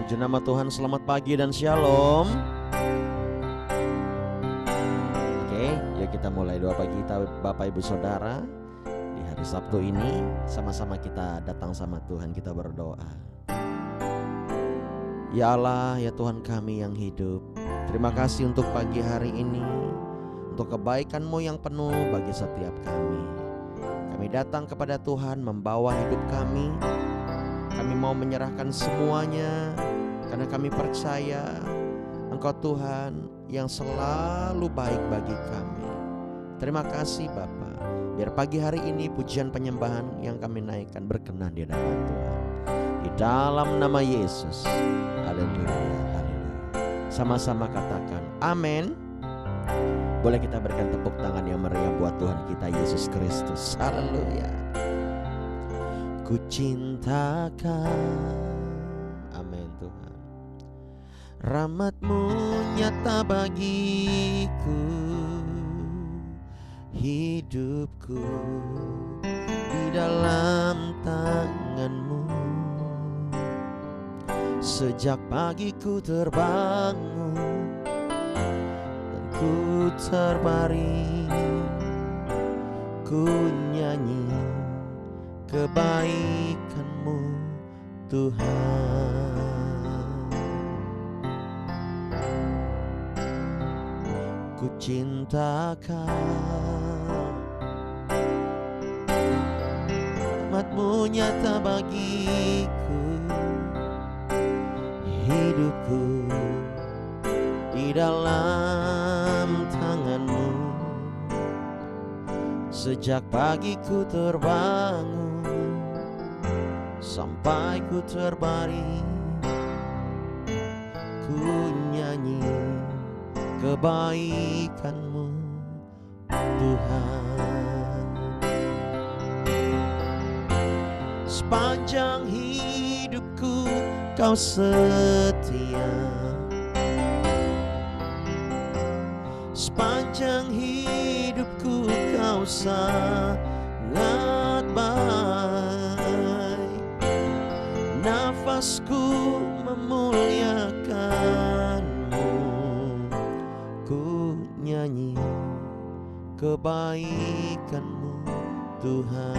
Puji nama Tuhan, selamat pagi dan shalom. Oke, yuk kita mulai doa pagi kita Bapak Ibu Saudara. Di hari Sabtu ini sama-sama kita datang sama Tuhan, kita berdoa. Ya Allah, ya Tuhan kami yang hidup, terima kasih untuk pagi hari ini, untuk kebaikan-Mu yang penuh bagi setiap kami. Kami datang kepada Tuhan membawa hidup kami. Kami mau menyerahkan semuanya karena kami percaya Engkau Tuhan yang selalu baik bagi kami. Terima kasih Bapa. Biar pagi hari ini pujian penyembahan yang kami naikkan berkenan di hadapan Tuhan. Di dalam nama Yesus. Haleluya, haleluya. Sama-sama katakan amin. Boleh kita berikan tepuk tangan yang meriah buat Tuhan kita Yesus Kristus. Haleluya. Ku cintakan, amin Tuhan, rahmat-Mu nyata bagiku, hidupku di dalam tangan-Mu. Sejak pagi ku terbangun dan ku terbaring, ku nyanyi kebaikan-Mu Tuhan. Ku cintakan, rahmat-Mu nyata bagiku, hidupku di dalam tangan-Mu. Sejak pagi ku terbangun sampai ku terbaring, ku nyanyi kebaikan-Mu Tuhan. Sepanjang hidupku Kau setia, sepanjang hidupku Kau sangat baik. Nafasku memuliakan-Mu, ku nyanyi kebaikan-Mu Tuhan.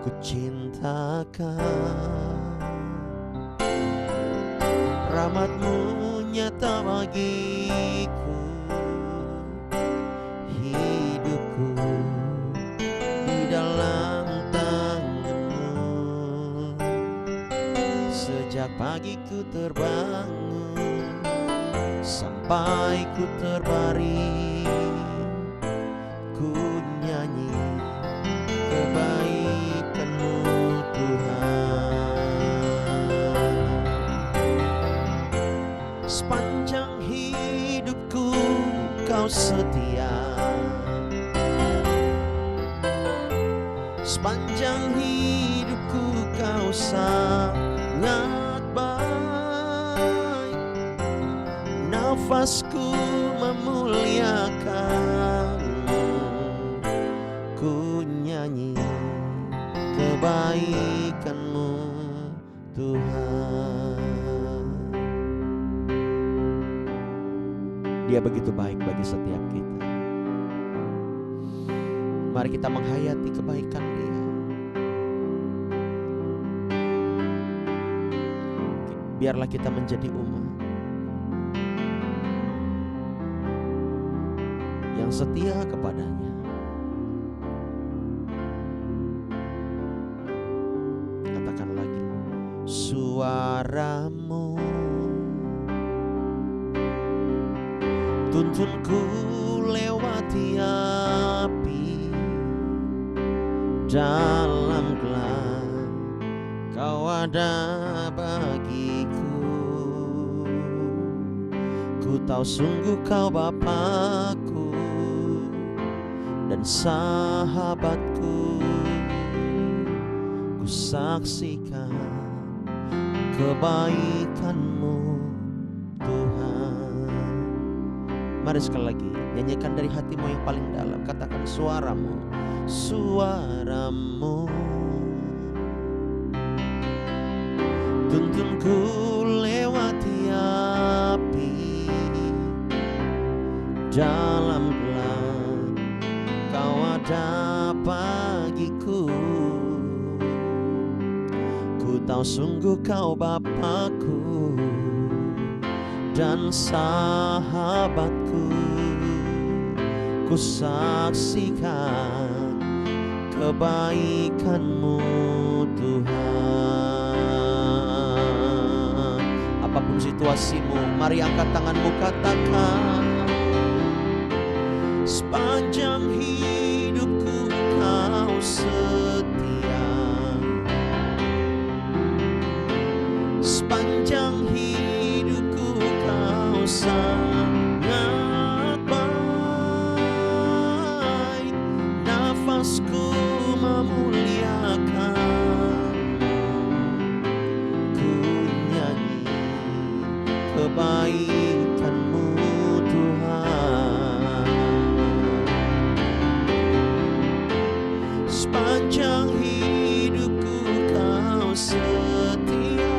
Ku cintakan, rahmat-Mu nyata bagiku, hidupku di dalam tangan-Mu. Sejak pagi ku terbangun sampai ku terbaring, ku nyanyi kebaikan-Mu Tuhan. Sepanjang hidupku Kau setia, sepanjang hidupku Kau sangat baik. Nafasku memuliakan-Mu, ku nyanyi kebaikan-Mu Tuhan. Dia begitu baik bagi setiap kita. Mari kita menghayati kebaikan Dia. Biarlah kita menjadi umat yang setia kepada-Nya. Katakan lagi, suara-Mu tuntunku lewati api, dalam gelap Kau ada bagiku. Ku tahu sungguh Kau Bapakku dan sahabatku. Ku saksikan kebaikan-Mu Tuhan. Mari sekali lagi Nyanyikan dari hatimu yang paling dalam. Katakan suaramu, suaramu tuntunku lewati api, dalam gelap kau ada bagiku. Ku tahu sungguh kau Bapakku dan sahabatku. Ku saksikan kebaikan-Mu Tuhan. Apapun situasimu, mari angkat tanganmu, katakan, sepanjang hidupku kau setia, sepanjang hidupku kau sangat baik. Nafasku memuliakan-Mu, ku nyanyi kebaikan-Mu Tuhan. Sepanjang hidupku kau setia,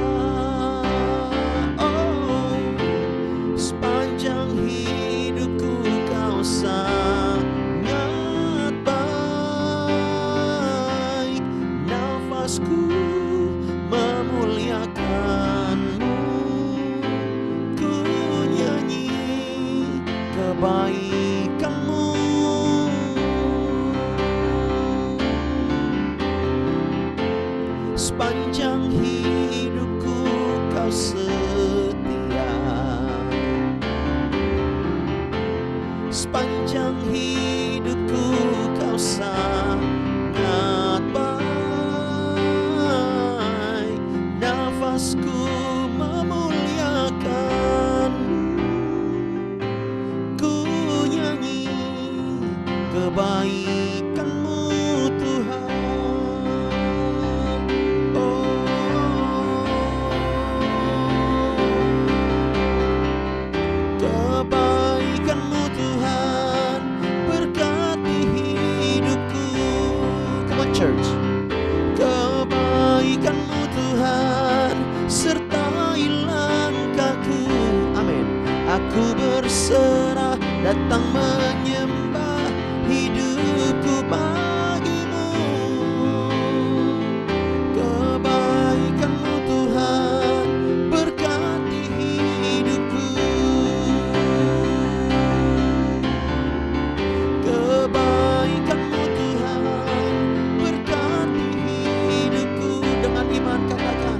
oh, sepanjang hidupku kau sangat baik. Nafasku memuliakan-Mu, ku nyanyi kebaikan-Mu. Sepanjang hidupku kau setia, sepanjang hidupku kau sangat baik. Nafasku memuliakan-Mu, ku nyanyi kebaikan-Mu Tuhan. Kebaikan-Mu Tuhan berkati hidupku. Come on church. Kebaikan-Mu Tuhan sertai langkahku. Amin. Aku berserah datang menyembah, hidupku bagi-Mu. Kebaikan-Mu Tuhan berkati hidupku. Kebaikan-Mu Tuhan berkati hidupku. Dengan iman katakan,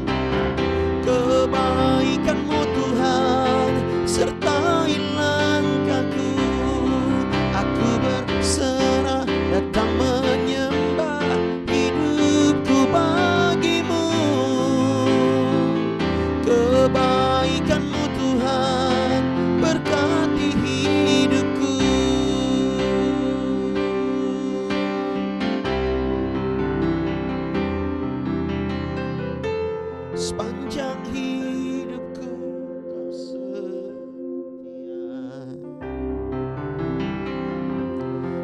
kebaikan-Mu Tuhan sertai langkahku. Aku berserah datang menyembah, hidupku bagi-Mu. Kebaikan-Mu Tuhan berkati hidupku. Sepanjang hidupku kau setia,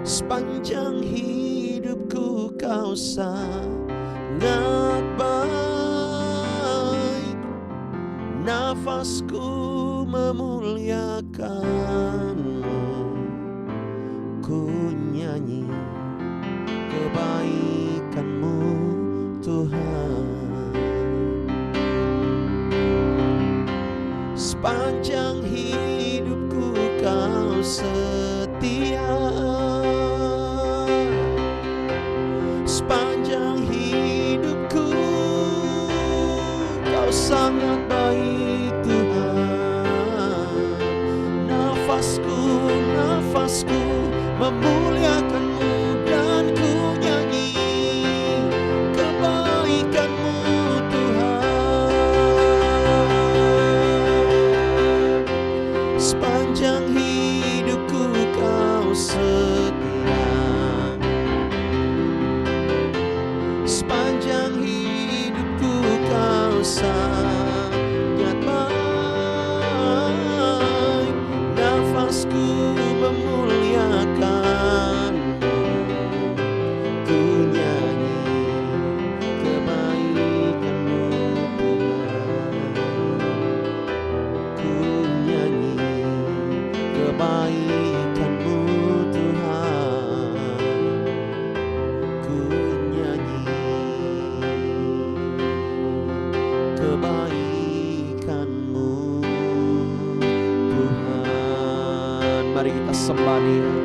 sepanjang hidupku kau sangat baik. Nafasku memuliakan-Mu, ku nyanyi kebaikan-Mu Tuhan. Sepanjang hidupku kau setia, sepanjang hidupku kau sangat baik Tuhan. Nafasku memuliakan-Mu dan ku nyanyi kebaikan-Mu Tuhan. Sepanjang hidupku kau setia, sepanjang hidupku kau sangat baik. Nafasku memuliakan Dia.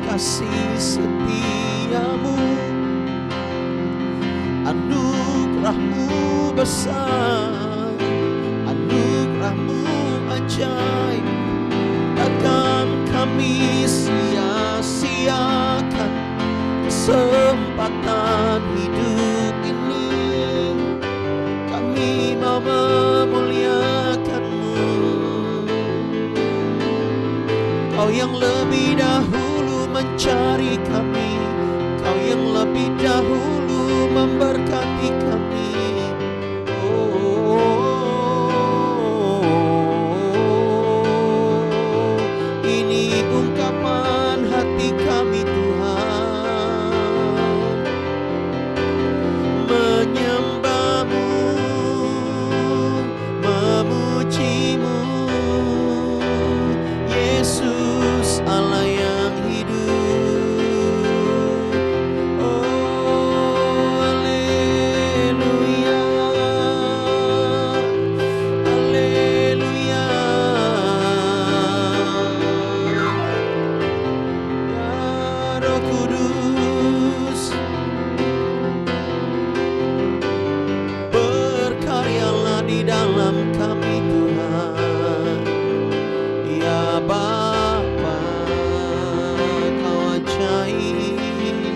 Kasih setiamu, anugerahmu besar, anugerahmu ajaib, takkan kami sia-siakan kesempatan hidup ini. Kami mau memuliakan-Mu, Kau yang lebih dahulu mencari kami, Kau yang lebih dahulu memberkati kami. Ini ungkapan hati kami Tuhan, menyembah-Mu, memuji-Mu, Yesus Allah yang hidup. Oh haleluya, haleluya. Ya Roh Kudus, berkaryalah di dalam kami Tuhan. Ya Bapa, Kau ajaib.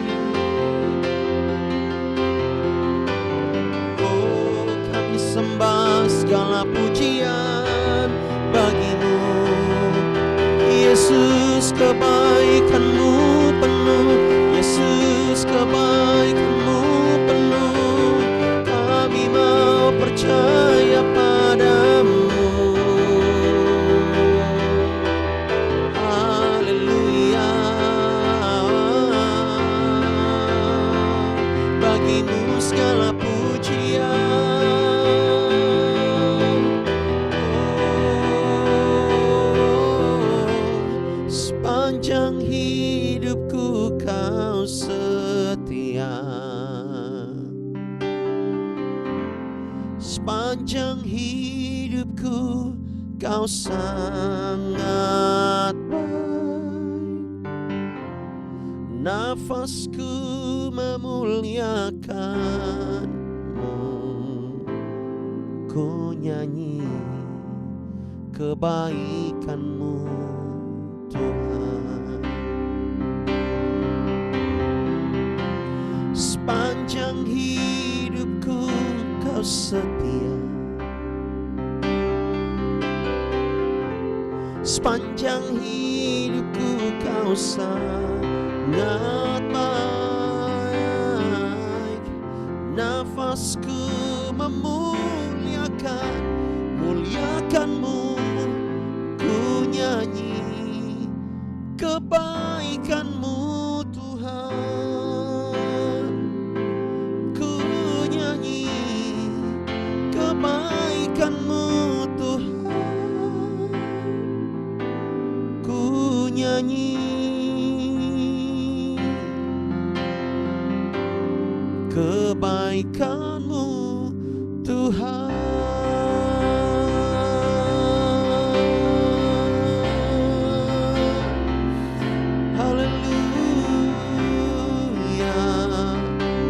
Oh, kami sembah segala pujian bagi-Mu, Yesus. Kebaikan-Mu penuh, Yesus, kebaikan-Mu penuh. Kami mau percaya padamu. Haleluya, bagi-Mu segala pujian. Sepanjang hidupku Kau setia, sepanjang hidupku Kau sangat baik. Nafasku memuliakan-Mu, ku nyanyi kebaikan-Mu Tuhan. Sepanjang hidupku Kau setia, sepanjang hidupku Kau sangat baik. Nafasku muliakan-Mu, ku nyanyi kebaikan-Mu Tuhan. Ku nyanyi kebaikan-Mu Tuhan. Ku nyanyi kebaikan-Mu Tuhan. Haleluya,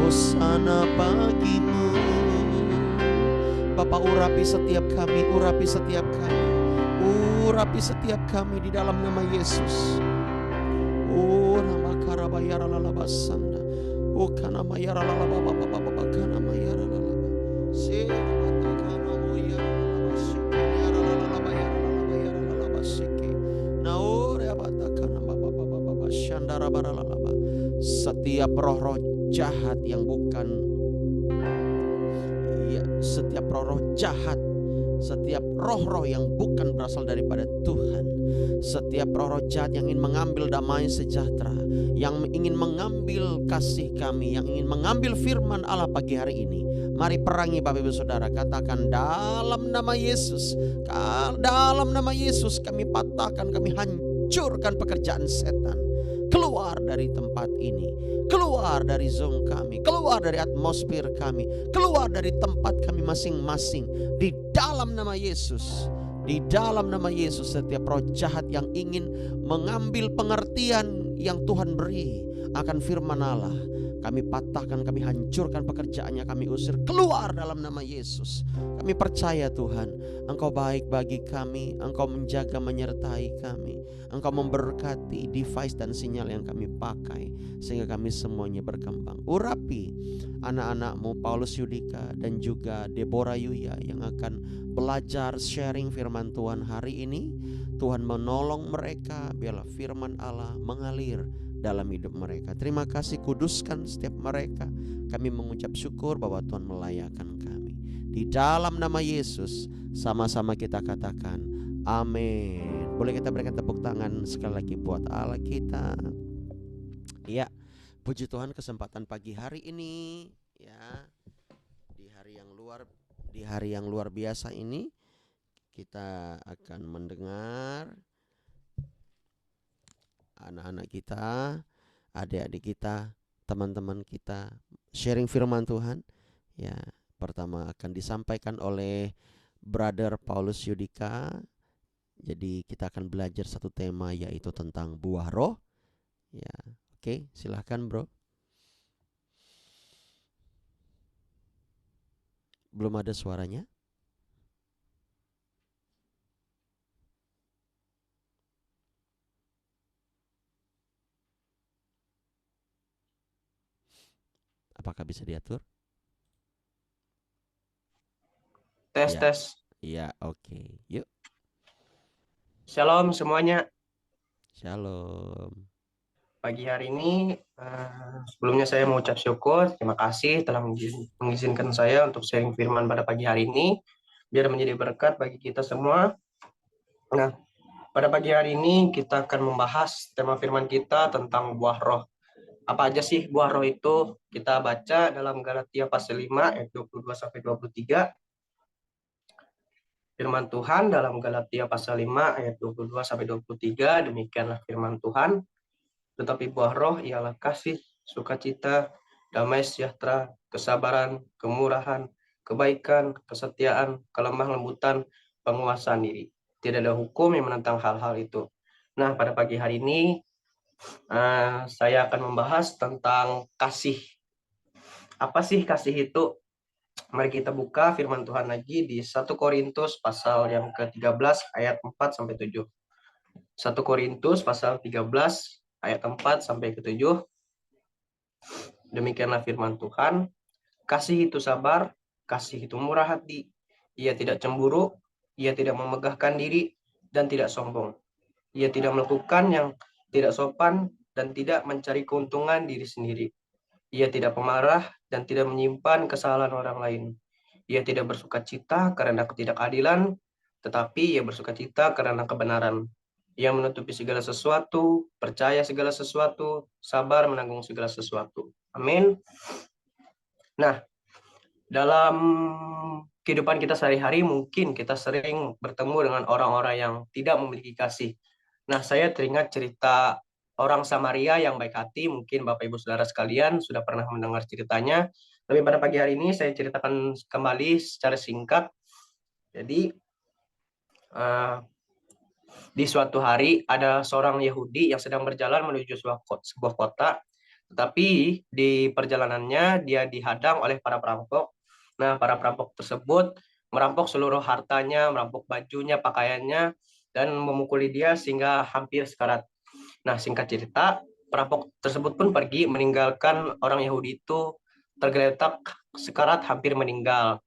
hosana bagi-Mu. Bapa, urapi setiap kami, urapi setiap kami, urapi setiap kami di dalam nama Yesus. Oh, nama karabayara lalabasanda. Oh, kana mayara lalaba baba kana mayara lalaba. Sera bata kana moyara lalabasike. Yara lalaba yara lalaba yara lalabasike. Naore bata kana baba shandara bara lalaba. Setiap roh-roh jahat yang bukan, ya, setiap roh-roh jahat setiap roh-roh yang bukan berasal daripada Tuhan, setiap roh-roh jahat yang ingin mengambil damai sejahtera, yang ingin mengambil kasih kami, yang ingin mengambil firman Allah pagi hari ini, mari perangi Bapak Ibu Saudara. Katakan, dalam nama Yesus, dalam nama Yesus kami patahkan, kami hancurkan pekerjaan setan. Keluar dari tempat ini, keluar dari Zoom kami, keluar dari atmosfer kami, keluar dari tempat kami masing-masing. Di dalam nama Yesus, di dalam nama Yesus, setiap roh jahat yang ingin mengambil pengertian yang Tuhan beri akan firman Allah, kami patahkan, kami hancurkan pekerjaannya, kami usir keluar dalam nama Yesus. Kami percaya Tuhan, Engkau baik bagi kami, Engkau menjaga menyertai kami, Engkau memberkati device dan sinyal yang kami pakai, sehingga kami semuanya berkembang. Urapi anak-anakmu Paulus Yudika dan juga Deborah Yuya yang akan belajar sharing firman Tuhan hari ini. Tuhan menolong mereka, biarlah firman Allah mengalir dalam hidup mereka. Terima kasih, kuduskan setiap mereka. Kami mengucap syukur bahwa Tuhan melayakkan kami. Di dalam nama Yesus, sama-sama kita katakan amin. Boleh kita berikan tepuk tangan sekali lagi buat Allah kita. Ya, puji Tuhan, kesempatan pagi hari ini, ya, di hari yang luar biasa ini, kita akan mendengar anak-anak kita, adik-adik kita, teman-teman kita sharing firman Tuhan. Ya, pertama akan disampaikan oleh Brother Paulus Yudika. Jadi kita akan belajar satu tema, yaitu tentang buah roh. Ya, oke, silahkan bro. Belum ada suaranya. Apakah bisa diatur? Tes, Ya. tes. Iya, oke. Yuk. Shalom semuanya. Shalom. Pagi hari ini, sebelumnya saya mengucap syukur. Terima kasih telah mengizinkan saya untuk sharing firman pada pagi hari ini, biar menjadi berkat bagi kita semua. Nah, pada pagi hari ini kita akan membahas tema firman kita tentang buah roh. Apa aja sih buah roh itu? Kita baca dalam Galatia pasal 5 ayat 22-23. Firman Tuhan dalam Galatia pasal 5 ayat 22-23, demikianlah firman Tuhan. Tetapi buah roh ialah kasih, sukacita, damai sejahtera, kesabaran, kemurahan, kebaikan, kesetiaan, kelemah lembutan, penguasaan diri. Tidak ada hukum yang menentang hal-hal itu. Nah, pada pagi hari ini saya akan membahas tentang kasih. Apa sih kasih itu? Mari kita buka firman Tuhan lagi di 1 Korintus pasal yang ke-13 ayat 4-7. 1 Korintus pasal 13 ayat 4-7. Demikianlah firman Tuhan. Kasih itu sabar, kasih itu murah hati. Ia tidak cemburu, ia tidak memegahkan diri, dan tidak sombong. Ia tidak melakukan yang tidak sopan dan tidak mencari keuntungan diri sendiri. Ia tidak pemarah dan tidak menyimpan kesalahan orang lain. Ia tidak bersukacita karena ketidakadilan, tetapi ia bersukacita karena kebenaran. Ia menutupi segala sesuatu, percaya segala sesuatu, sabar menanggung segala sesuatu. Amin. Nah, dalam kehidupan kita sehari-hari mungkin kita sering bertemu dengan orang-orang yang tidak memiliki kasih. Nah, saya teringat cerita orang Samaria yang baik hati. Mungkin Bapak Ibu Saudara sekalian sudah pernah mendengar ceritanya. Tapi pada pagi hari ini saya ceritakan kembali secara singkat. Jadi di suatu hari ada seorang Yahudi yang sedang berjalan menuju sebuah kota. Tetapi di perjalanannya dia dihadang oleh para perampok. Nah, para perampok tersebut merampok seluruh hartanya, merampok bajunya, pakaiannya, dan memukuli dia sehingga hampir sekarat. Nah, singkat cerita, perampok tersebut pun pergi meninggalkan orang Yahudi itu tergeletak sekarat hampir meninggal.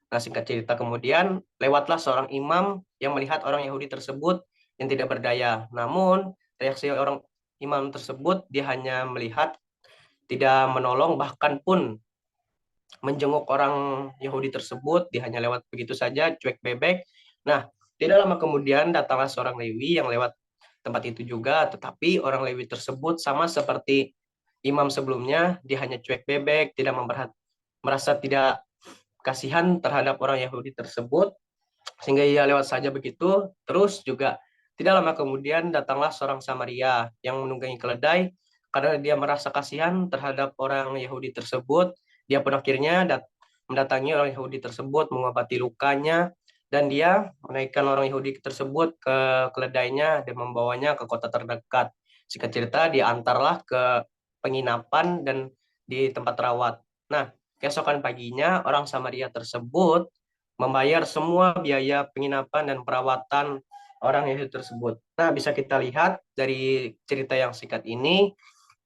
Nah, singkat cerita kemudian lewatlah seorang imam yang melihat orang Yahudi tersebut yang tidak berdaya. Namun, reaksi orang imam tersebut, dia hanya melihat, tidak menolong, bahkan pun menjenguk orang Yahudi tersebut, dia hanya lewat begitu saja, cuek bebek. Nah, tidak lama kemudian datanglah seorang Lewi yang lewat tempat itu juga, tetapi orang Lewi tersebut sama seperti imam sebelumnya, dia hanya cuek bebek, tidak merasa tidak kasihan terhadap orang Yahudi tersebut, sehingga ia lewat saja begitu. Terus juga tidak lama kemudian datanglah seorang Samaria yang menunggangi keledai karena dia merasa kasihan terhadap orang Yahudi tersebut. Dia pun akhirnya mendatangi orang Yahudi tersebut, mengobati lukanya, dan dia menaikkan orang Yahudi tersebut ke keledainya dan membawanya ke kota terdekat. Singkat cerita, diantarlah ke penginapan dan di tempat rawat. Nah, keesokan paginya orang Samaria tersebut membayar semua biaya penginapan dan perawatan orang Yahudi tersebut. Nah, bisa kita lihat dari cerita yang singkat ini,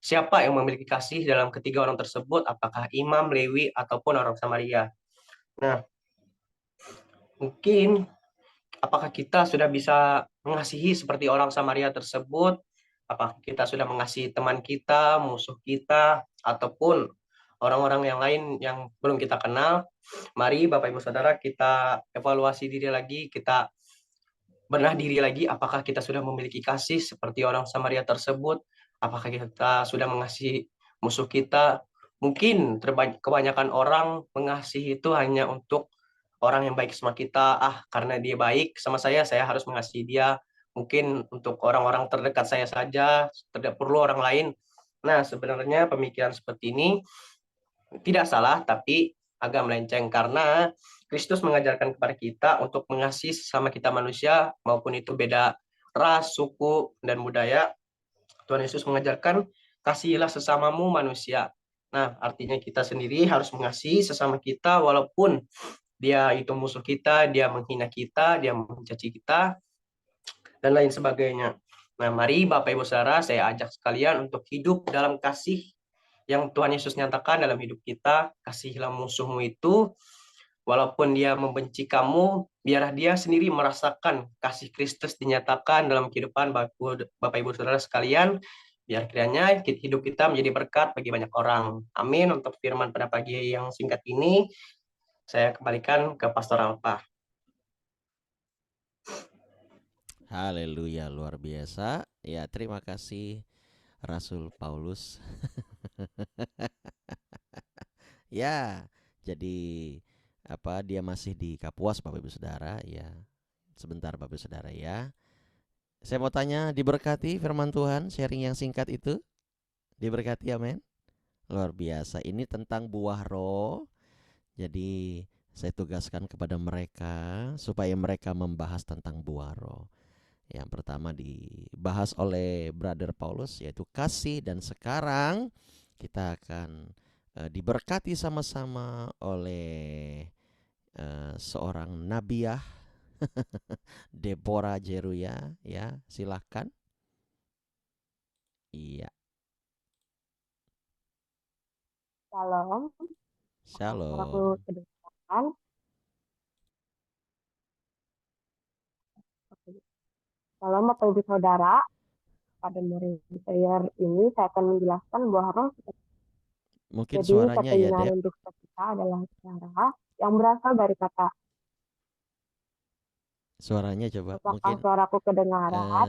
siapa yang memiliki kasih dalam ketiga orang tersebut, apakah imam, Lewi, ataupun orang Samaria. Nah, mungkin apakah kita sudah bisa mengasihi seperti orang Samaria tersebut? Apakah kita sudah mengasihi teman kita, musuh kita, ataupun orang-orang yang lain yang belum kita kenal? Mari Bapak Ibu Saudara kita evaluasi diri lagi, kita benah diri lagi, apakah kita sudah memiliki kasih seperti orang Samaria tersebut? Apakah kita sudah mengasihi musuh kita? Mungkin kebanyakan orang mengasihi itu hanya untuk orang yang baik sama kita. Karena dia baik sama saya harus mengasihi dia. Mungkin untuk orang-orang terdekat saya saja, tidak perlu orang lain. Nah, sebenarnya pemikiran seperti ini tidak salah, tapi agak melenceng karena Kristus mengajarkan kepada kita untuk mengasihi sesama kita manusia, maupun itu beda ras, suku, dan budaya. Tuhan Yesus mengajarkan, kasihilah sesamamu manusia. Nah, artinya kita sendiri harus mengasihi sesama kita, walaupun dia itu musuh kita, dia menghina kita, dia mencaci kita, dan lain sebagainya. Nah, mari Bapak Ibu Saudara, saya ajak sekalian untuk hidup dalam kasih yang Tuhan Yesus nyatakan dalam hidup kita. Kasihilah musuhmu itu, walaupun dia membenci kamu, biarlah dia sendiri merasakan kasih Kristus dinyatakan dalam kehidupan Bapak Ibu Saudara sekalian. Biar kiranya hidup kita menjadi berkat bagi banyak orang. Amin. Untuk firman pada pagi yang singkat ini, saya kembalikan ke Pastor Alpa. Haleluya, luar biasa. Ya, terima kasih Rasul Paulus. Ya, jadi dia masih di Kapuas Bapak Ibu Saudara ya. Sebentar Bapak Ibu Saudara ya. Saya mau tanya, diberkati firman Tuhan sharing yang singkat itu? Diberkati, amin. Luar biasa. Ini tentang buah roh. Jadi saya tugaskan kepada mereka supaya mereka membahas tentang buah roh. Yang pertama dibahas oleh Brother Paulus yaitu kasih, dan sekarang kita akan diberkati sama-sama oleh seorang nabiah Deborah Jeruya ya, silahkan. Iya, Shalom, aku shalom. kedengaran. Shalom Bapak Ibu Saudara, pada murid prayer ini saya akan menjelaskan buah roh. Mungkin Jadi suaranya kata ya Yunani Deb. untuk kita adalah cara yang berasal dari kata. Suaranya coba Apakah mungkin suaraku kedengaran?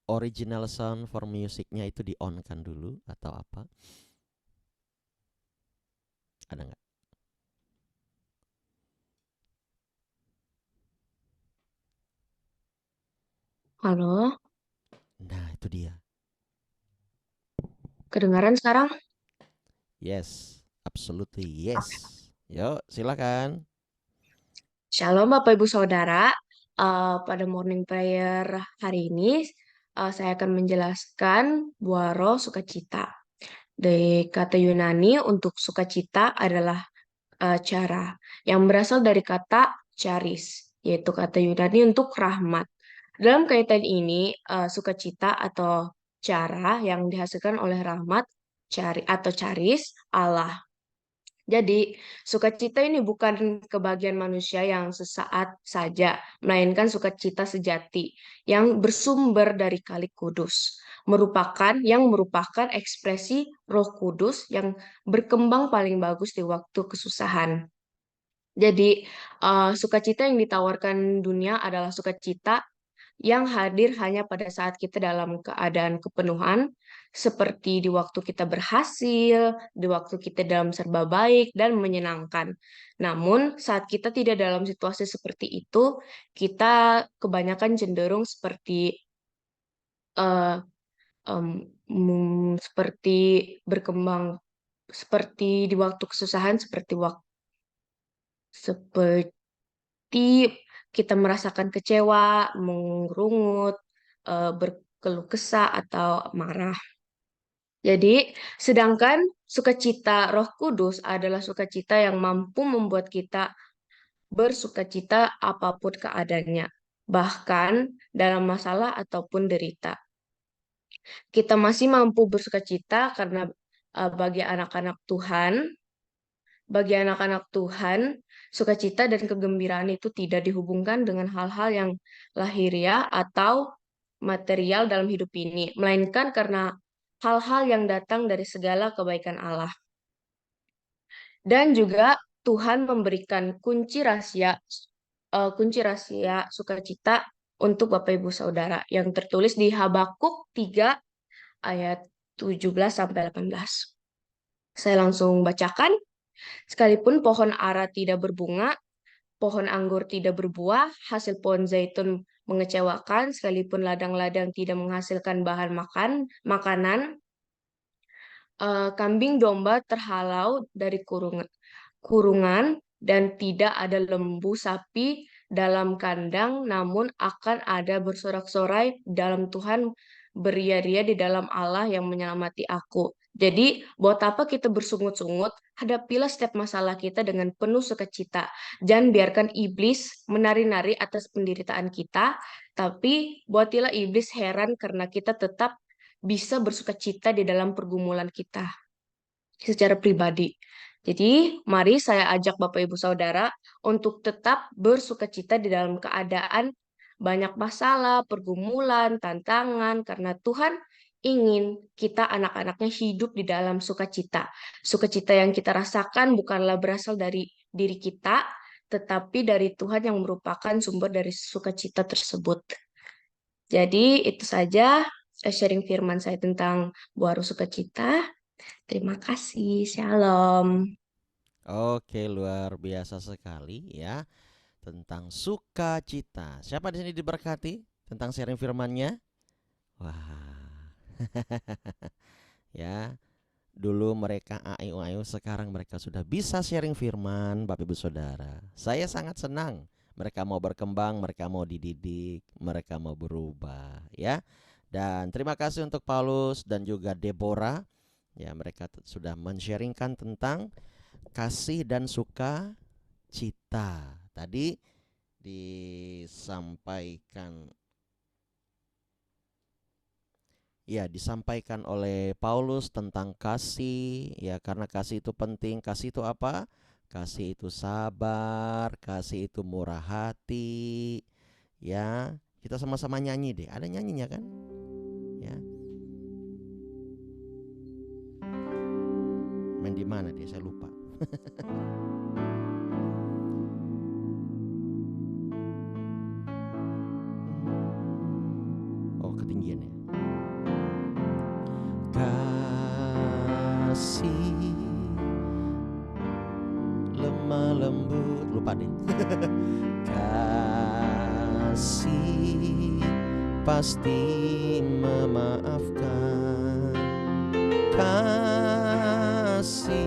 original sound for musicnya itu di on kan dulu atau apa? Ada nggak? Halo, Nah itu dia. kedengaran sekarang? Yes, absolutely yes. Yuk silakan. Shalom Bapak Ibu Saudara, pada morning prayer hari ini saya akan menjelaskan buah roh sukacita. Dari kata Yunani untuk sukacita adalah cara yang berasal dari kata charis, yaitu kata Yunani untuk rahmat. Dalam kaitan ini, sukacita atau cara yang dihasilkan oleh rahmat atau charis Allah. Jadi, sukacita ini bukan kebahagiaan manusia yang sesaat saja, melainkan sukacita sejati yang bersumber dari Kalik Kudus, merupakan ekspresi Roh Kudus yang berkembang paling bagus di waktu kesusahan. Jadi, sukacita yang ditawarkan dunia adalah sukacita yang hadir hanya pada saat kita dalam keadaan kepenuhan, seperti di waktu kita berhasil, di waktu kita dalam serba baik dan menyenangkan. Namun, saat kita tidak dalam situasi seperti itu, kita kebanyakan cenderung seperti eh, seperti berkembang seperti di waktu kesusahan, seperti kita merasakan kecewa, mengerungut, berkeluh kesah atau marah. Jadi, sedangkan sukacita Roh Kudus adalah sukacita yang mampu membuat kita bersukacita apapun keadaannya, bahkan dalam masalah ataupun derita. Kita masih mampu bersukacita karena bagi anak-anak Tuhan, sukacita dan kegembiraan itu tidak dihubungkan dengan hal-hal yang lahiriah atau material dalam hidup ini, melainkan karena hal-hal yang datang dari segala kebaikan Allah. Dan juga Tuhan memberikan kunci rahasia sukacita untuk Bapak Ibu Saudara yang tertulis di Habakuk 3 ayat 17 sampai 18. Saya langsung bacakan. Sekalipun pohon ara tidak berbunga, pohon anggur tidak berbuah, hasil pohon zaitun mengecewakan, sekalipun ladang-ladang tidak menghasilkan bahan makanan, kambing domba terhalau dari kurungan, dan tidak ada lembu sapi dalam kandang, namun akan ada bersorak-sorai dalam Tuhan, beria-ria di dalam Allah yang menyelamati aku. Jadi, buat apa kita bersungut-sungut? Hadapilah setiap masalah kita dengan penuh sukacita. Jangan biarkan iblis menari-nari atas penderitaan kita, tapi buatilah iblis heran karena kita tetap bisa bersukacita di dalam pergumulan kita secara pribadi. Jadi, mari saya ajak Bapak Ibu Saudara untuk tetap bersukacita di dalam keadaan banyak masalah, pergumulan, tantangan, karena Tuhan ingin kita anak-anaknya hidup di dalam sukacita. Sukacita yang kita rasakan bukanlah berasal dari diri kita, tetapi dari Tuhan yang merupakan sumber dari sukacita tersebut. Jadi, itu saja sharing firman saya tentang buah roh sukacita. Terima kasih, shalom. Oke, luar biasa sekali ya tentang sukacita. Siapa di sini diberkati tentang sharing firman-nya? Wah. Ya, dulu mereka AIU, sekarang mereka sudah bisa sharing firman, Bapak Ibu Saudara. Saya sangat senang. Mereka mau berkembang, mereka mau dididik, mereka mau berubah ya. Dan terima kasih untuk Paulus dan juga Deborah. Ya, mereka sudah men-sharingkan tentang kasih dan sukacita. Tadi disampaikan oleh Paulus tentang kasih, ya, karena kasih itu penting. Kasih itu apa? Kasih itu sabar, kasih itu murah hati. Ya, kita sama-sama nyanyi deh. Ada nyanyinya kan? Ya. Main di mana dia? Saya lupa. Oh, ketinggian ya. Kasih lemah lembut, lupa deh. Kasih pasti memaafkan. Kasih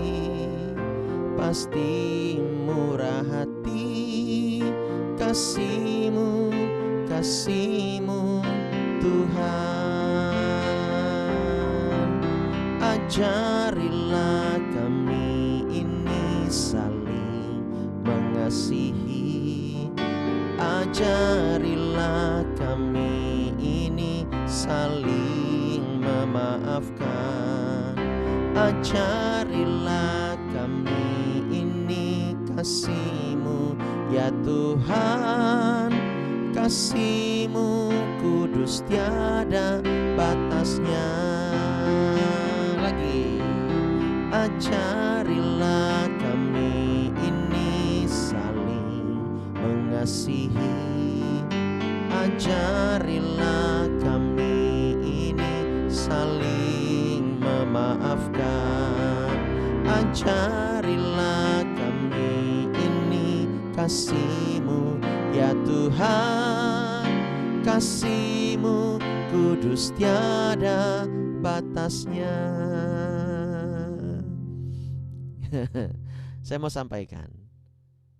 pasti murah hati. Kasih-Mu Tuhan. Ajarilah kami ini saling mengasihi. Ajarilah kami ini saling memaafkan. Ajarilah kami kasih-Mu ya Tuhan. Kasih-Mu kudus tiada batasnya. Lagi, ajarilah kami ini saling mengasihi. Ajarilah kami ini saling memaafkan. Ajarilah kami ini kasih-Mu ya Tuhan. Kasih-Mu kudus tiada batasnya. Saya mau sampaikan,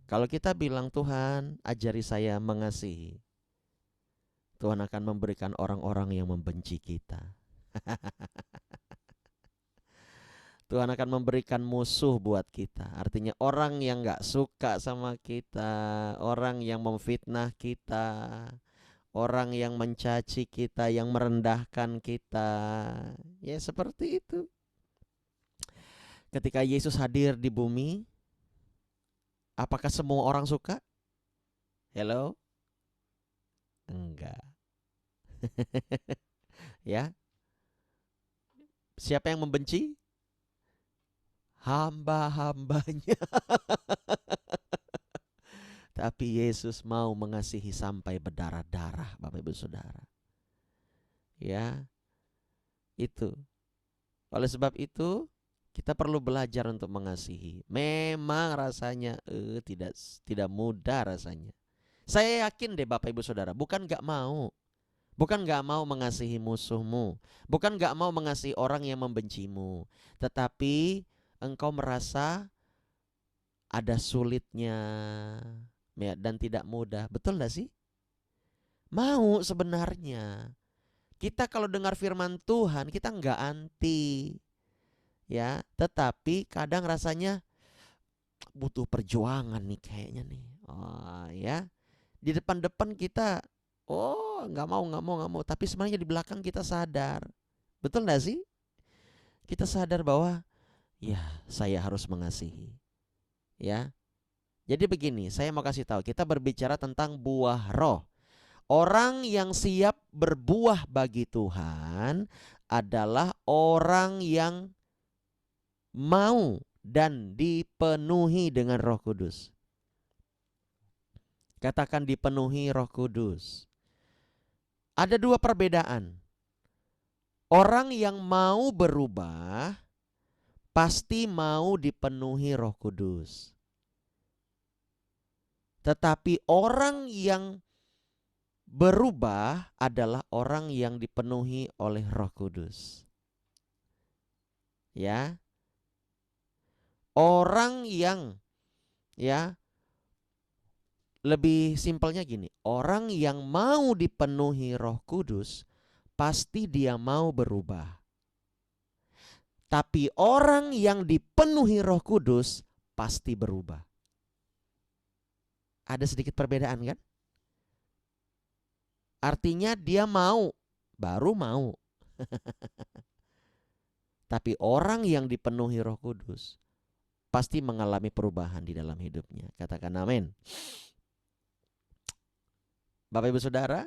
kalau kita bilang Tuhan ajari saya mengasihi, Tuhan akan memberikan orang-orang yang membenci kita. Tuhan akan memberikan musuh buat kita. Artinya orang yang gak suka sama kita, orang yang memfitnah kita, orang yang mencaci kita, yang merendahkan kita. Ya seperti itu. Ketika Yesus hadir di bumi, apakah semua orang suka? Hello? Enggak. Ya. Siapa yang membenci? Hamba-hambanya. Tapi Yesus mau mengasihi sampai berdarah-darah, Bapak Ibu Saudara. Ya. Itu. Oleh sebab itu, kita perlu belajar untuk mengasihi. Memang rasanya tidak mudah rasanya. Saya yakin deh Bapak Ibu Saudara, bukan gak mau. Bukan gak mau mengasihi musuhmu. Bukan gak mau mengasihi orang yang membencimu. Tetapi engkau merasa ada sulitnya ya, dan tidak mudah. Betul gak sih? Mau sebenarnya. Kita kalau dengar firman Tuhan, kita gak anti. Ya, tetapi kadang rasanya butuh perjuangan nih kayaknya nih. Oh ya. Di depan-depan kita nggak mau. Tapi sebenarnya di belakang kita sadar. Betul gak sih? Kita sadar bahwa ya saya harus mengasihi. Ya. Jadi begini, saya mau kasih tahu, kita berbicara tentang buah roh. Orang yang siap berbuah bagi Tuhan adalah orang yang mau dan dipenuhi dengan Roh Kudus. Katakan dipenuhi Roh Kudus. Ada dua perbedaan. Orang yang mau berubah pasti mau dipenuhi Roh Kudus. Tetapi orang yang berubah adalah orang yang dipenuhi oleh Roh Kudus. Ya. Orang yang lebih simpelnya gini, orang yang mau dipenuhi Roh Kudus pasti dia mau berubah. Tapi orang yang dipenuhi Roh Kudus pasti berubah. Ada sedikit perbedaan kan? Artinya dia mau, baru mau. Tapi orang yang dipenuhi Roh Kudus pasti mengalami perubahan di dalam hidupnya. Katakan amin. Bapak Ibu Saudara,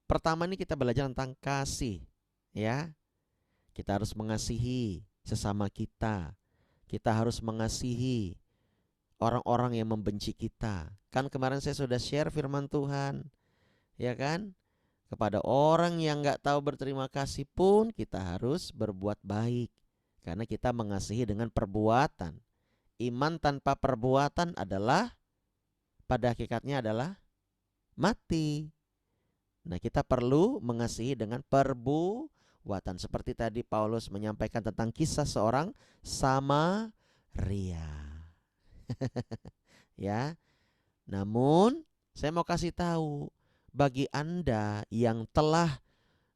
pertama ini kita belajar tentang kasih, ya. Kita harus mengasihi sesama kita. Kita harus mengasihi orang-orang yang membenci kita. Kan kemarin saya sudah share firman Tuhan, ya kan? Kepada orang yang gak tahu berterima kasih pun kita harus berbuat baik. Karena kita mengasihi dengan perbuatan. Iman tanpa perbuatan adalah, pada hakikatnya adalah mati. Nah, kita perlu mengasihi dengan perbuatan. Seperti tadi Paulus menyampaikan tentang kisah seorang Samaria. Ya. Namun, saya mau kasih tahu bagi Anda yang telah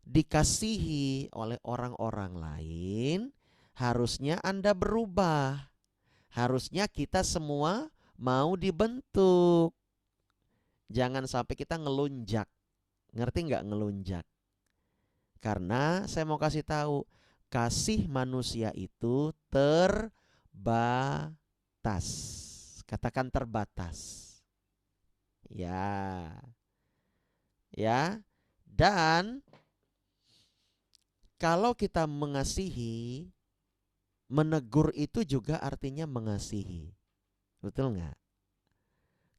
dikasihi oleh orang-orang lain, harusnya Anda berubah. Harusnya kita semua mau dibentuk. Jangan sampai kita ngelunjak. Ngerti nggak ngelunjak? Karena saya mau kasih tahu, kasih manusia itu terbatas. Katakan terbatas. Ya. Ya. Dan kalau kita mengasihi, menegur itu juga artinya mengasihi. Betul nggak?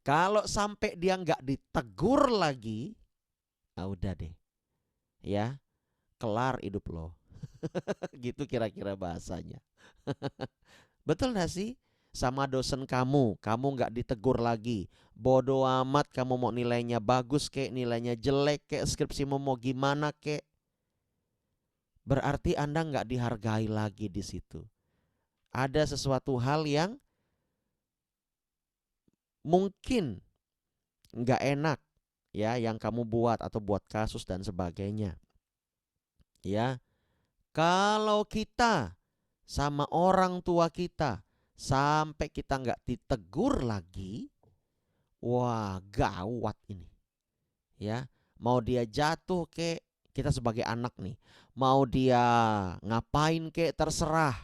Kalau sampai dia nggak ditegur lagi, ah udah deh. Ya, kelar hidup lo. Gitu kira-kira bahasanya. Betul gak sih? Sama dosen kamu nggak ditegur lagi. Bodoh amat kamu mau nilainya bagus kek, nilainya jelek kek, skripsimu mau gimana kek. Berarti Anda nggak dihargai lagi di situ. Ada sesuatu hal yang mungkin nggak enak ya yang kamu buat atau buat kasus dan sebagainya. Ya, kalau kita sama orang tua kita sampai kita nggak ditegur lagi, wah gawat ini. Ya, mau dia jatuh kek, kita sebagai anak nih, mau dia ngapain kek terserah.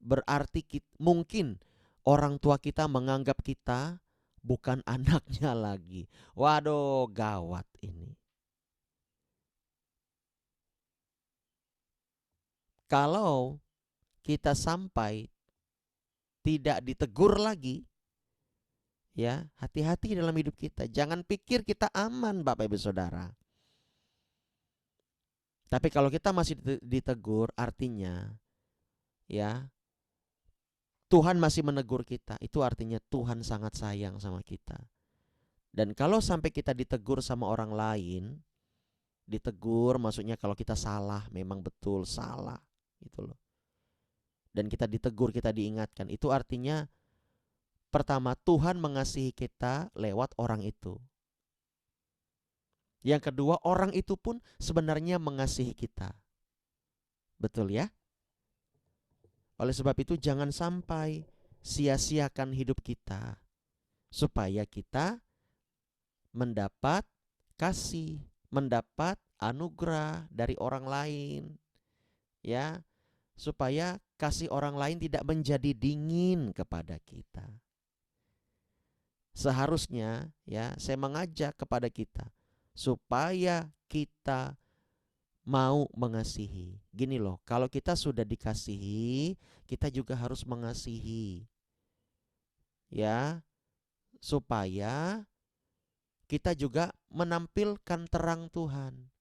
Berarti mungkin orang tua kita menganggap kita bukan anaknya lagi. Waduh, gawat ini. Kalau kita sampai tidak ditegur lagi, ya, hati-hati dalam hidup kita. Jangan pikir kita aman, Bapak Ibu Saudara. Tapi kalau kita masih ditegur, artinya ya, Tuhan masih menegur kita. Itu artinya Tuhan sangat sayang sama kita. Dan kalau sampai kita ditegur sama orang lain, ditegur maksudnya kalau kita salah, memang betul salah gitu loh. Dan kita ditegur, kita diingatkan. Itu artinya pertama, Tuhan mengasihi kita lewat orang itu. Yang kedua, orang itu pun sebenarnya mengasihi kita. Betul ya? Oleh sebab itu jangan sampai sia-siakan hidup kita supaya kita mendapat kasih, mendapat anugerah dari orang lain. Ya, supaya kasih orang lain tidak menjadi dingin kepada kita. Seharusnya ya, saya mengajak kepada kita supaya kita mau mengasihi. Gini loh, kalau kita sudah dikasihi, kita juga harus mengasihi. Ya, supaya kita juga menampilkan terang Tuhan.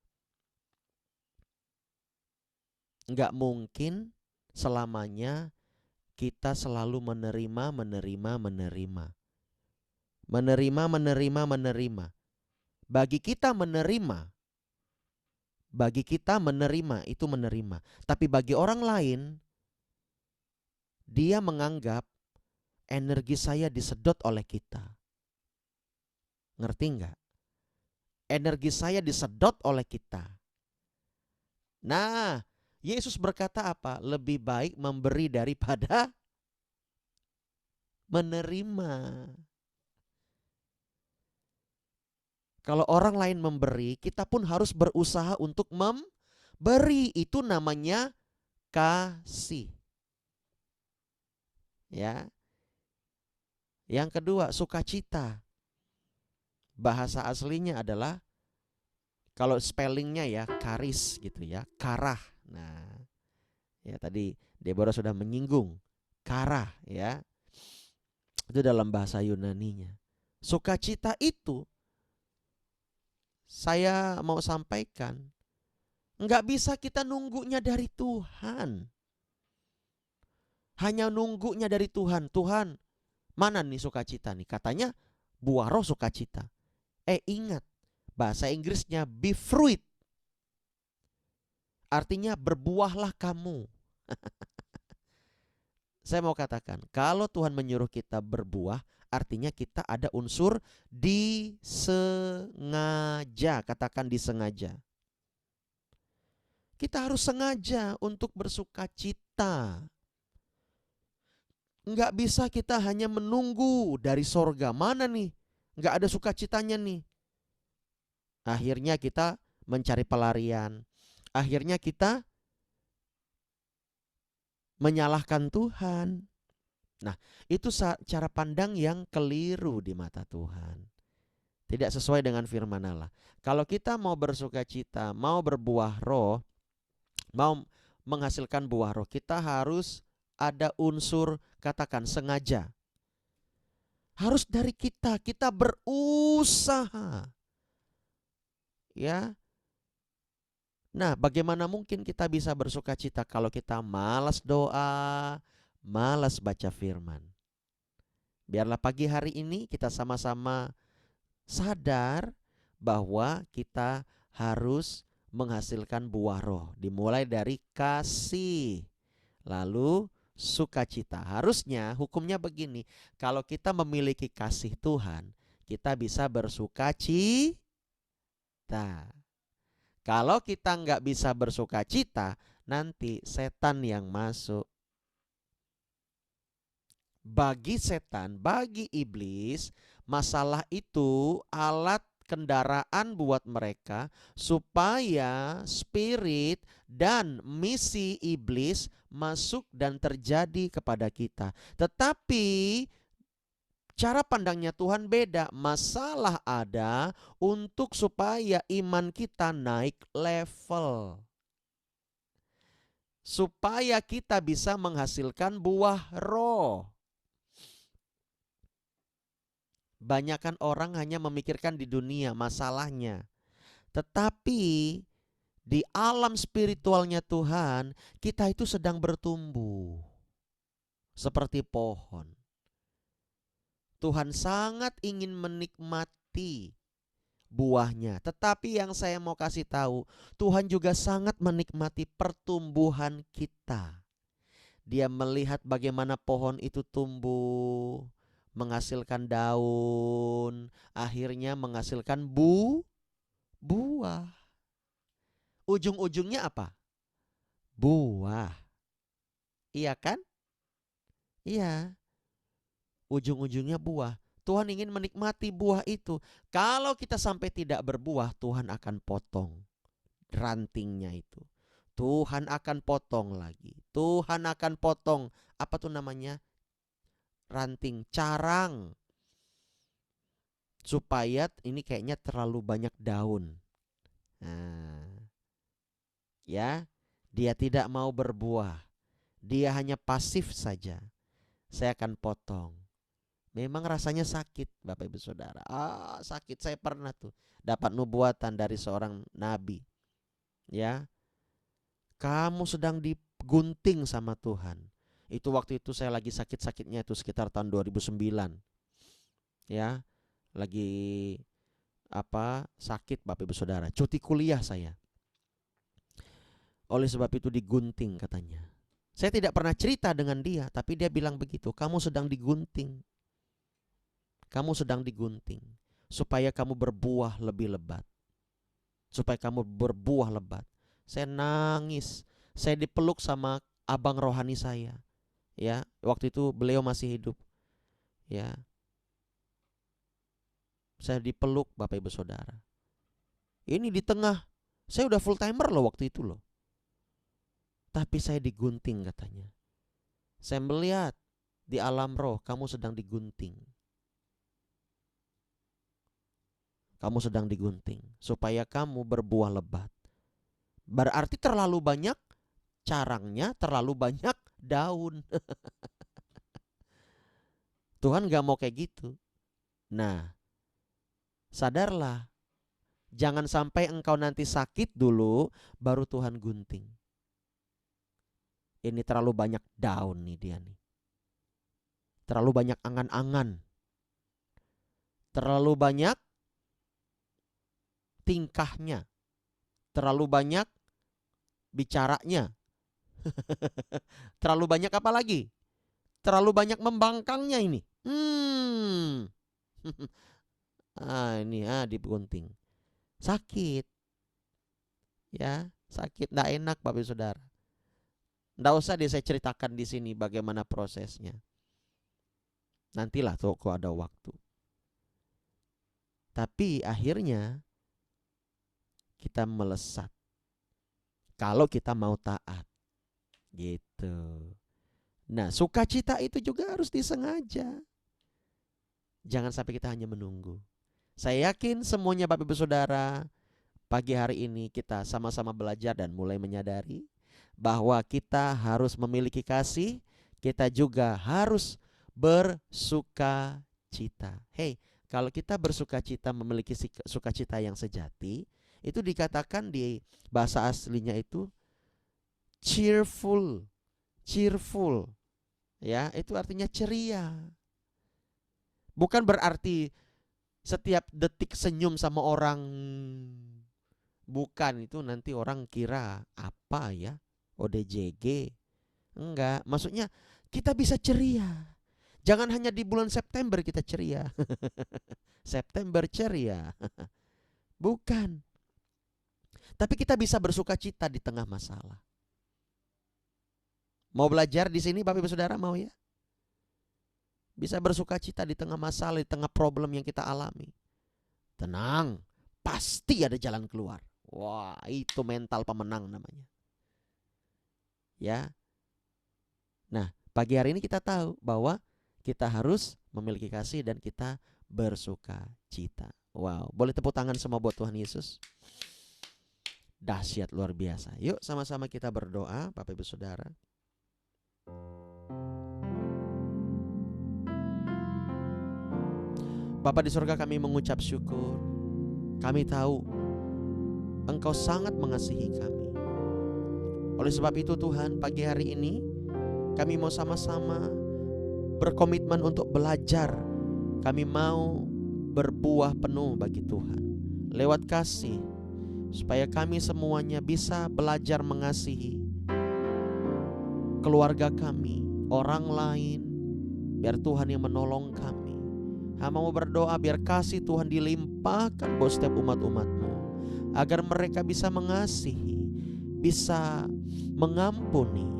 Enggak mungkin selamanya kita selalu menerima. Bagi kita menerima itu menerima. Tapi bagi orang lain, dia menganggap energi saya disedot oleh kita. Ngerti enggak? Energi saya disedot oleh kita. Nah, Yesus berkata apa? Lebih baik memberi daripada menerima. Kalau orang lain memberi, kita pun harus berusaha untuk memberi. Itu namanya kasih. Ya. Yang kedua, sukacita. Bahasa aslinya adalah, kalau spellingnya ya, karis gitu ya, karah. Nah, ya tadi Deborah sudah menyinggung karah ya. Itu dalam bahasa Yunaninya. Sukacita itu saya mau sampaikan, nggak bisa kita nunggunya dari Tuhan. Hanya nunggunya dari Tuhan. Tuhan, mana nih sukacita nih? Katanya buah roh sukacita. Ingat, bahasa Inggrisnya be fruit. Artinya berbuahlah kamu. Saya mau katakan, kalau Tuhan menyuruh kita berbuah, artinya kita ada unsur disengaja. Katakan disengaja. Kita harus sengaja untuk bersukacita. Enggak bisa kita hanya menunggu dari sorga. Mana nih? Enggak ada sukacitanya nih. Akhirnya kita mencari pelarian. Akhirnya kita menyalahkan Tuhan. Nah, itu cara pandang yang keliru di mata Tuhan. Tidak sesuai dengan firman Allah. Kalau kita mau bersukacita, mau berbuah roh, mau menghasilkan buah roh, kita harus ada unsur, katakan, sengaja. Harus dari kita berusaha. Ya. Nah, bagaimana mungkin kita bisa bersukacita kalau kita malas doa, malas baca firman? Biarlah pagi hari ini kita sama-sama sadar bahwa kita harus menghasilkan buah roh. Dimulai dari kasih, lalu sukacita. Harusnya hukumnya begini, kalau kita memiliki kasih Tuhan, kita bisa bersukacita. Kalau kita nggak bisa bersukacita, nanti setan yang masuk. Bagi setan, bagi iblis, masalah itu alat kendaraan buat mereka supaya spirit dan misi iblis masuk dan terjadi kepada kita. Tetapi cara pandangnya Tuhan beda. Masalah ada untuk supaya iman kita naik level. Supaya kita bisa menghasilkan buah roh. Banyakan orang hanya memikirkan di dunia masalahnya. Tetapi di alam spiritualnya Tuhan, kita itu sedang bertumbuh. Seperti pohon. Tuhan sangat ingin menikmati buahnya. Tetapi yang saya mau kasih tahu, Tuhan juga sangat menikmati pertumbuhan kita. Dia melihat bagaimana pohon itu tumbuh, menghasilkan daun, akhirnya menghasilkan buah. Ujung-ujungnya apa? Buah. Iya kan? Iya. Ujung-ujungnya buah. Tuhan ingin menikmati buah itu. Kalau kita sampai tidak berbuah, Tuhan akan potong rantingnya itu. Tuhan akan potong lagi. Tuhan akan potong, apa tuh namanya? Ranting, carang. Supaya ini kayaknya terlalu banyak daun. Nah, ya, dia tidak mau berbuah. Dia hanya pasif saja. Saya akan potong. Memang rasanya sakit, Bapak Ibu Saudara. Sakit. Saya pernah tuh dapat nubuatan dari seorang nabi. Ya, kamu sedang digunting sama Tuhan. Itu waktu itu saya lagi sakit-sakitnya itu sekitar tahun 2009. Ya, lagi sakit Bapak Ibu Saudara. Cuti kuliah saya. Oleh sebab itu digunting katanya. Saya tidak pernah cerita dengan dia, tapi dia bilang begitu. Kamu sedang digunting. Kamu sedang digunting. Supaya kamu berbuah lebih lebat. Supaya kamu berbuah lebat. Saya nangis. Saya dipeluk sama abang rohani saya. Ya, waktu itu beliau masih hidup. Ya. Saya dipeluk Bapak Ibu Saudara. Ini di tengah. Saya udah full timer loh waktu itu loh. Tapi saya digunting katanya. Saya melihat di alam roh kamu sedang digunting. Kamu sedang digunting supaya kamu berbuah lebat. Berarti terlalu banyak carangnya, terlalu banyak daun. Tuhan gak mau kayak gitu. Nah, sadarlah. Jangan sampai engkau nanti sakit dulu baru Tuhan gunting. Ini terlalu banyak daun nih dia nih. Terlalu banyak angan-angan. Terlalu banyak tingkahnya. Terlalu banyak bicaranya. Terlalu banyak apa lagi? Terlalu banyak membangkangnya ini. Ini digunting. Sakit. Ya, sakit, enggak enak Bapak Ibu Saudara. Enggak usah saya ceritakan di sini bagaimana prosesnya. Nantilah tuh kok ada waktu. Tapi akhirnya kita melesat. Kalau kita mau taat. Gitu. Nah, sukacita itu juga harus disengaja. Jangan sampai kita hanya menunggu. Saya yakin semuanya Bapak Ibu Saudara, pagi hari ini kita sama-sama belajar dan mulai menyadari bahwa kita harus memiliki kasih, kita juga harus bersukacita. Hey, kalau kita bersukacita, memiliki sukacita yang sejati, itu dikatakan di bahasa aslinya itu cheerful. Cheerful. Ya, itu artinya ceria. Bukan berarti setiap detik senyum sama orang. Bukan, itu nanti orang kira apa ya? ODJG. Enggak, maksudnya kita bisa ceria. Jangan hanya di bulan September kita ceria. September ceria. Bukan. Tapi kita bisa bersukacita di tengah masalah. Mau belajar di sini Bapak Ibu Saudara, mau ya? Bisa bersukacita di tengah masalah, di tengah problem yang kita alami. Tenang, pasti ada jalan keluar. Wah, itu mental pemenang namanya. Ya. Nah, pagi hari ini kita tahu bahwa kita harus memiliki kasih dan kita bersukacita. Wow, boleh tepuk tangan semua buat Tuhan Yesus. Dahsyat, luar biasa. Yuk sama-sama kita berdoa Bapak Ibu Saudara. Bapa di surga, kami mengucap syukur. Kami tahu Engkau sangat mengasihi kami. Oleh sebab itu Tuhan, pagi hari ini kami mau sama-sama berkomitmen untuk belajar. Kami mau berbuah penuh bagi Tuhan lewat kasih, supaya kami semuanya bisa belajar mengasihi keluarga kami, orang lain, biar Tuhan yang menolong kami. Hamba mau berdoa biar kasih Tuhan dilimpahkan buat setiap umat-umat-Mu, agar mereka bisa mengasihi, bisa mengampuni,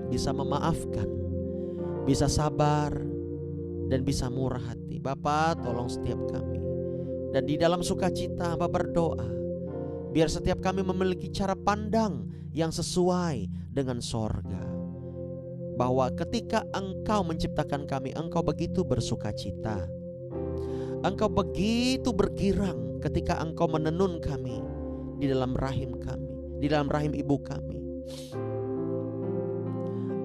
bisa memaafkan, bisa sabar, dan bisa murah hati. Bapa, tolong setiap kami. Dan di dalam sukacita hamba berdoa, biar setiap kami memiliki cara pandang yang sesuai dengan sorga. Bahwa ketika Engkau menciptakan kami, Engkau begitu bersukacita. Engkau begitu bergirang ketika Engkau menenun kami di dalam rahim kami, di dalam rahim ibu kami.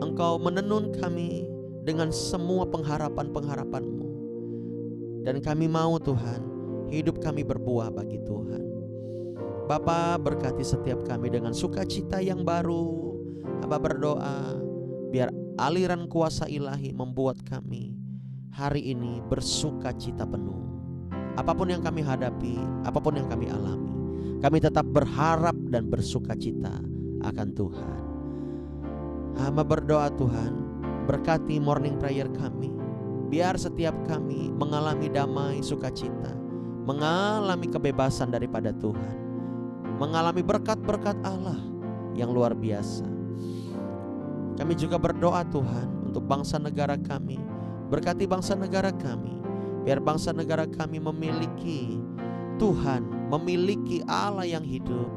Engkau menenun kami dengan semua pengharapan-pengharapan-Mu. Dan kami mau Tuhan, hidup kami berbuah bagi Tuhan. Bapa, berkati setiap kami dengan sukacita yang baru. Hamba berdoa biar aliran kuasa ilahi membuat kami hari ini bersukacita penuh. Apapun yang kami hadapi, apapun yang kami alami, kami tetap berharap dan bersukacita akan Tuhan. Hamba berdoa Tuhan, berkati morning prayer kami. Biar setiap kami mengalami damai, sukacita, mengalami kebebasan daripada Tuhan, mengalami berkat-berkat Allah yang luar biasa. Kami juga berdoa Tuhan untuk bangsa negara kami. Berkati bangsa negara kami, biar bangsa negara kami memiliki Tuhan, memiliki Allah yang hidup.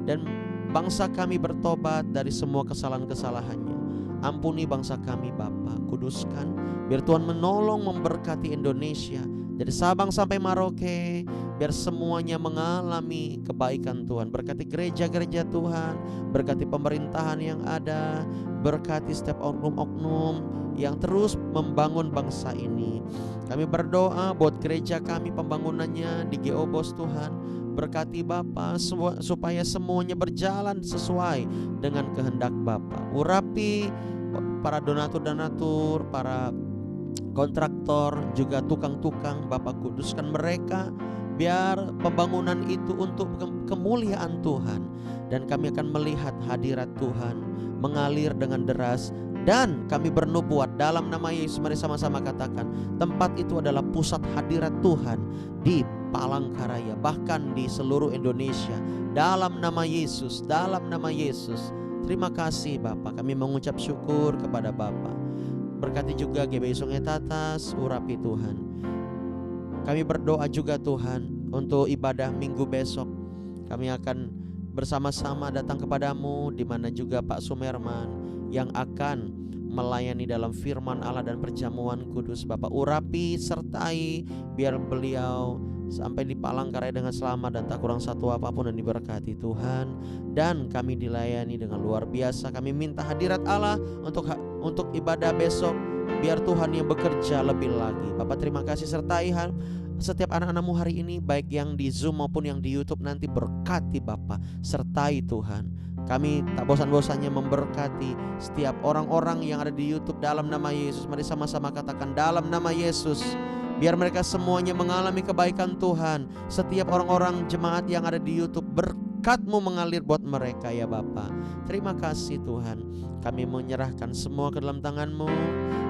Dan bangsa kami bertobat dari semua kesalahan-kesalahannya. Ampuni bangsa kami Bapa, kuduskan. Biar Tuhan menolong memberkati Indonesia dari Sabang sampai Merauke, biar semuanya mengalami kebaikan Tuhan. Berkati gereja-gereja Tuhan, berkati pemerintahan yang ada, berkati setiap oknum-oknum yang terus membangun bangsa ini. Kami berdoa buat gereja kami, pembangunannya di Geobos Tuhan. Berkati Bapa supaya semuanya berjalan sesuai dengan kehendak Bapa. Urapi para donatur-donatur, para kontraktor, juga tukang-tukang. Bapa, kuduskan mereka biar pembangunan itu untuk kemuliaan Tuhan. Dan kami akan melihat hadirat Tuhan mengalir dengan deras. Dan kami bernubuat dalam nama Yesus. Mari sama-sama katakan, tempat itu adalah pusat hadirat Tuhan di Palangkaraya, bahkan di seluruh Indonesia. Dalam nama Yesus, dalam nama Yesus. Terima kasih Bapak, kami mengucap syukur kepada Bapak. Berkati juga GBI Sungai Tatas, urapi Tuhan. Kami berdoa juga Tuhan untuk ibadah minggu besok. Kami akan bersama-sama datang kepadamu, di mana juga Pak Sumerman yang akan melayani dalam firman Allah dan perjamuan kudus. Bapak urapi, sertai, biar beliau sampai di Palangkaraya dengan selamat dan tak kurang satu apapun, dan diberkati Tuhan. Dan kami dilayani dengan luar biasa. Kami minta hadirat Allah untuk ibadah besok, biar Tuhan yang bekerja lebih lagi. Bapak terima kasih, sertai setiap anak-anak-Mu hari ini, baik yang di Zoom maupun yang di YouTube nanti. Berkati Bapak, sertai Tuhan. Kami tak bosan-bosannya memberkati setiap orang-orang yang ada di YouTube dalam nama Yesus. Mari sama-sama katakan, dalam nama Yesus. Biar mereka semuanya mengalami kebaikan Tuhan. Setiap orang-orang jemaat yang ada di YouTube, berkat-Mu mengalir buat mereka ya Bapa. Terima kasih Tuhan. Kami menyerahkan semua ke dalam tangan-Mu,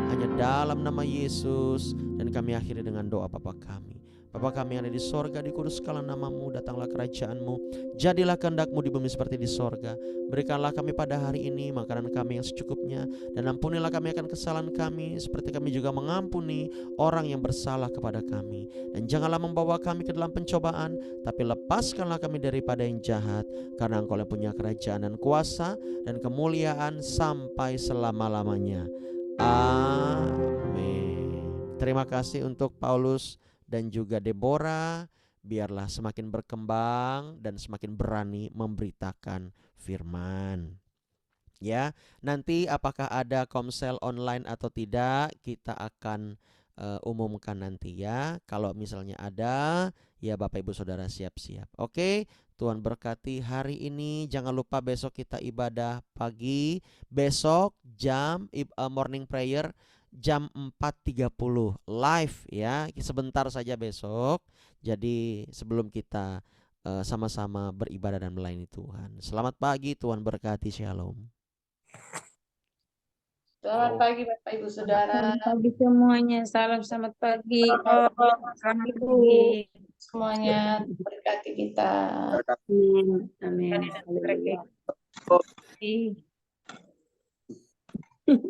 hanya dalam nama Yesus. Dan kami akhiri dengan doa Bapa kami. Bapa kami yang ada di sorga, dikuduskanlah nama-Mu, datanglah kerajaan-Mu, jadilah kehendak-Mu di bumi seperti di sorga. Berikanlah kami pada hari ini makanan kami yang secukupnya, dan ampunilah kami akan kesalahan kami, seperti kami juga mengampuni orang yang bersalah kepada kami. Dan janganlah membawa kami ke dalam pencobaan, tapi lepaskanlah kami daripada yang jahat, karena Engkau yang punya kerajaan dan kuasa dan kemuliaan sampai selama-lamanya. Amin. Terima kasih untuk Paulus dan juga Deborah. Biarlah semakin berkembang dan semakin berani memberitakan firman. Ya, nanti apakah ada komsel online atau tidak, kita akan umumkan nanti ya. Kalau misalnya ada, ya Bapak Ibu Saudara siap-siap. Oke, Tuhan berkati hari ini. Jangan lupa besok kita ibadah pagi. Besok jam morning prayer jam 4.30 live ya. Sebentar saja besok. Jadi sebelum kita sama-sama beribadah dan melayani Tuhan. Selamat pagi, Tuhan berkati. Shalom. Selamat pagi Bapak Ibu Saudara. Selamat pagi semuanya. Selamat pagi. Selamat Selamat pagi pagi. semuanya. Berkati kita. Amin. Amin. Dan Haleluya. berkati.